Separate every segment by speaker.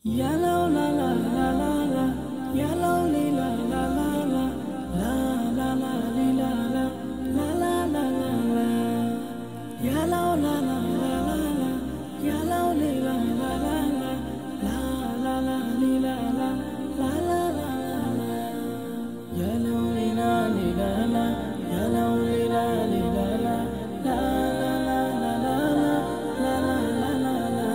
Speaker 1: Yellow la la la la la, yellow li la la la la, la la la li la la, la la la la la. Yellow la la la la la, yellow li la la la la, la la la li la la, la la la la. Yellow li la li la la, yellow li la li la la, la la la la la la, la la la la la.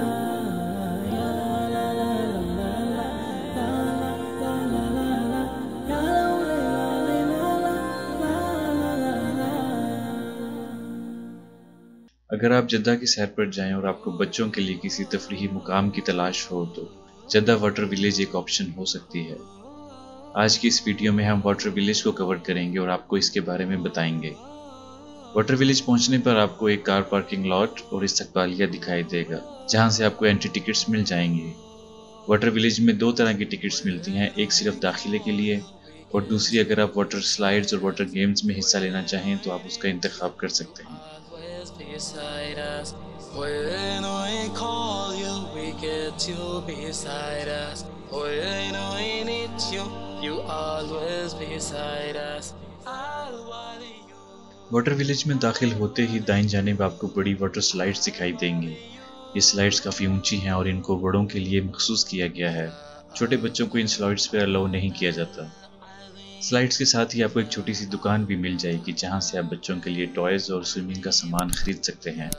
Speaker 2: अगर आप जद्दा की सैर पर जाएं और आपको बच्चों के लिए किसी तफरीही मुकाम की तलाश हो तो जद्दा वाटर विलेज एक ऑप्शन हो सकती है। आज की इस वीडियो में हम वाटर विलेज को कवर करेंगे और आपको इसके बारे में बताएंगे। वाटर विलेज पहुंचने पर आपको एक कार पार्किंग लॉट और इस्तकबालिया दिखाई देगा, जहां से आपको एंट्री टिकट्स मिल जाएंगी। वाटर विलेज में दो तरह की टिकट्स मिलती हैं, एक सिर्फ दाखिले के लिए और दूसरी अगर आप वाटर स्लाइड्स और वाटर गेम्स में हिस्सा लेना चाहें तो आप उसका इंतखाब कर सकते हैं।
Speaker 3: Beside us, when we call you, we get you beside us. When we need you, you always beside us.
Speaker 2: Water village में दाखिल होते ही दाईं जानिब आपको बड़ी वाटर स्लाइड्स दिखाई देंगी। ये स्लाइड्स काफ़ी ऊंची हैं और इनको बड़ों के लिए मखसूस किया गया है। छोटे बच्चों को इन स्लाइड्स पर अलाउ नहीं किया जाता। स्लाइड्स के साथ ही आपको एक छोटी सी दुकान भी मिल जाएगी, जहां से आप बच्चों के लिए टॉयज और स्विमिंग का सामान खरीद सकते हैं।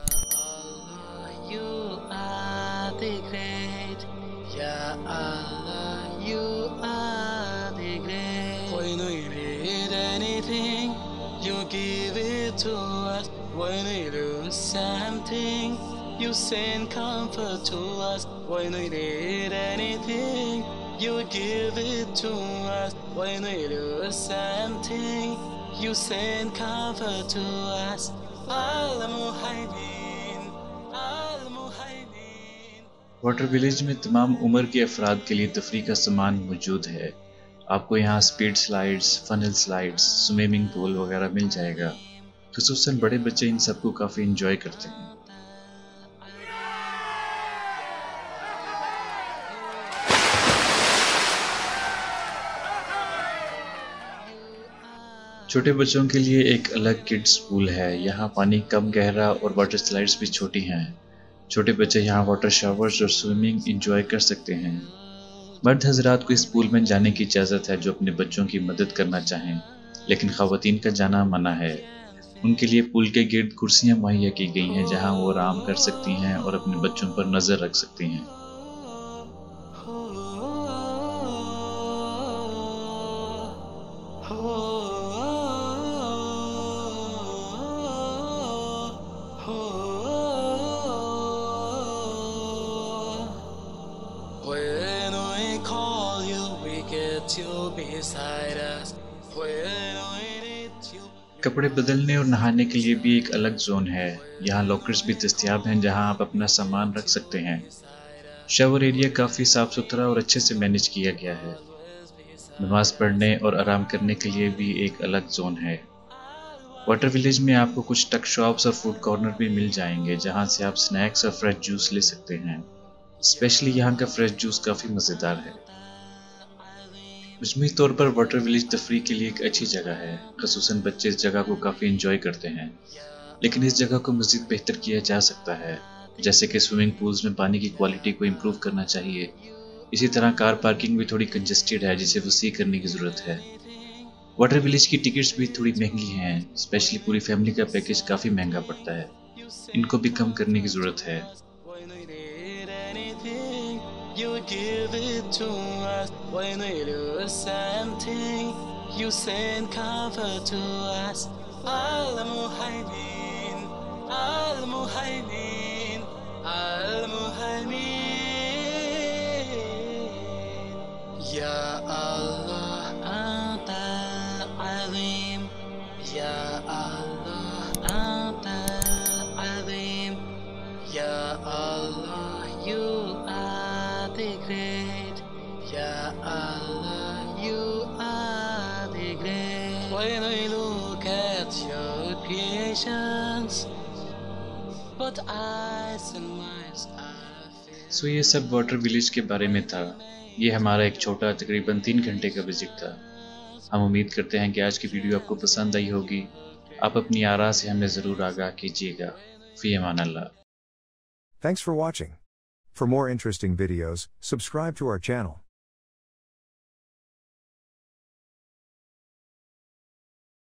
Speaker 3: You send comfort to us when we need anything. You give it to us when we lose something. You send comfort to us. Al-Muhaymin, Al-Muhaymin.
Speaker 2: Water village में तमाम उम्र के अफराद के लिए तफरीह का सामान मौजूद है। आपको यहाँ speed slides, funnel slides, swimming pool वगैरह मिल जाएगा। खुसूसन बड़े बच्चे इन सबको काफ़ी इंजॉय करते हैं। छोटे बच्चों के लिए एक अलग किड्स पूल है। यहाँ पानी कम गहरा और वाटर स्लाइड्स भी छोटी हैं। छोटे बच्चे यहाँ वाटर शावर्स और स्विमिंग इंजॉय कर सकते हैं। मर्द हजरात को इस पूल में जाने की इजाज़त है जो अपने बच्चों की मदद करना चाहें, लेकिन ख़वातीन का जाना मना है। उनके लिए पूल के गिर्द कुर्सियाँ मुहैया की गई हैं, जहाँ वो आराम कर सकती हैं और अपने बच्चों पर नज़र रख सकती हैं।
Speaker 3: When we call you, we get you beside us. When we need you.
Speaker 2: कपड़े बदलने और नहाने के लिए भी एक अलग जोन है। यहाँ लॉकर्स भी दस्तयाब हैं, जहाँ आप अपना सामान रख सकते हैं। शावर एरिया काफ़ी साफ सुथरा और अच्छे से मैनेज किया गया है। नमाज पढ़ने और आराम करने के लिए भी एक अलग जोन है। वाटर विलेज में आपको कुछ टक शॉप्स और फूड कॉर्नर भी मिल जाएंगे, जहाँ से आप स्नैक्स और फ्रेश जूस ले सकते हैं। स्पेशली यहाँ का फ्रेश जूस काफ़ी मज़ेदार है। मजमूई तौर पर वाटर विलेज तफरीह के लिए एक अच्छी जगह है। ख़ुसूसन बच्चे इस जगह को काफ़ी इंजॉय करते हैं, लेकिन इस जगह को मज़ीद बेहतर किया जा सकता है। जैसे कि स्विमिंग पूल्स में पानी की क्वालिटी को इम्प्रूव करना चाहिए। इसी तरह कार पार्किंग भी थोड़ी कंजेस्टेड है, जिसे वसी करने की ज़रूरत है। वाटर विलेज की टिकट्स भी थोड़ी महंगी हैं, स्पेशली पूरी फैमिली का पैकेज काफ़ी महंगा पड़ता है। इनको भी कम करने की ज़रूरत है।
Speaker 3: You give it to us when we lose something. You send comfort to us. Al-Muhaymin, Al-Muhaymin, Al-Muhaymin. Ya Allah, Anta Azim. Ya Allah, Anta Azim. Ya Allah, you the great, Ya Allah, you are the great. When I look at your creations, but eyes and minds are
Speaker 2: सो ये सब water village के बारे में था। ये हमारा एक छोटा तकरीबन 3 घंटे का विजिट था। हम उम्मीद करते हैं कि आज की वीडियो आपको पसंद आई होगी। आप अपनी आरा से हमें ज़रूर आगाह कीजिएगा। फ़ी अमान अल्लाह।
Speaker 4: Thanks for watching. For more interesting videos, subscribe to our channel.